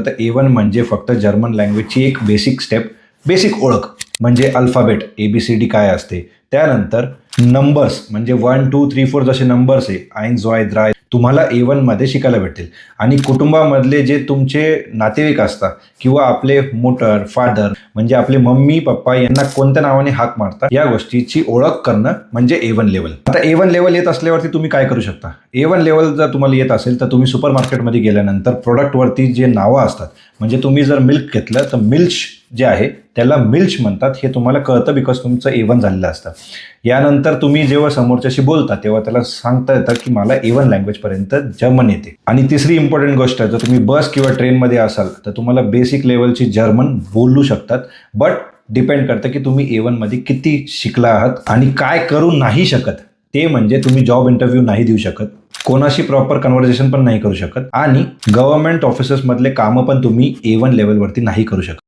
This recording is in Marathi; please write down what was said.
तर A1 म्हणजे फक्त जर्मन लँग्वेजची एक बेसिक स्टेप, बेसिक ओळख म्हणजे अल्फाबेट ABCD काय असते. त्यानंतर नंबर्स म्हणजे 1 2 3 4 जसे नंबर्स आहे 1 2 3 तुम्हाला A1 मध्ये शिकायला भेटेल. आणि कुटुंबामधले जे तुमचे नातेवाईक असतात किंवा आपले मोटर फादर म्हणजे आपले मम्मी पप्पा यांना कोणत्या नावाने हाक मारतात या गोष्टीची ओळख करणं म्हणजे A1 लेवल. आता A1 लेवल येत असल्यावरती तुम्ही काय करू शकता. A1 लेवल जर तुम्हाला येत असेल तर तुम्ही सुपर मार्केटमध्ये गेल्यानंतर प्रोडक्टवरती जे नावं असतात म्हणजे तुम्ही जर मिल्क घेतलं तर मिल्च जे आहे त्याला मिल्च म्हणतात हे तुम्हाला कळतं बिकॉज तुमचं A1 झालेलं असतं. यानंतर तुम्ही जेव्हा समोरच्याशी बोलता तेव्हा त्याला सांगता येतं की मला A1 लँग्वेजपर्यंत जर्मन येते. आणि तिसरी इम्पॉर्टंट गोष्ट जर तुम्ही बस किंवा ट्रेनमध्ये असाल तर तुम्हाला बेसिक लेवलची जर्मन बोलू शकतात. बट डिपेंड करतं की तुम्ही A1 मध्ये किती शिकला आहात आणि काय करू नाही शकत. ते म्हणजे तुम्ही जॉब इंटरव्ह्यू नाही देऊ शकत, कोणाशी प्रॉपर कन्व्हर्सेशन पण नाही करू शकत आणि गव्हर्नमेंट ऑफिसेसमधले कामं पण तुम्ही A1 लेवलवरती नाही करू शकत.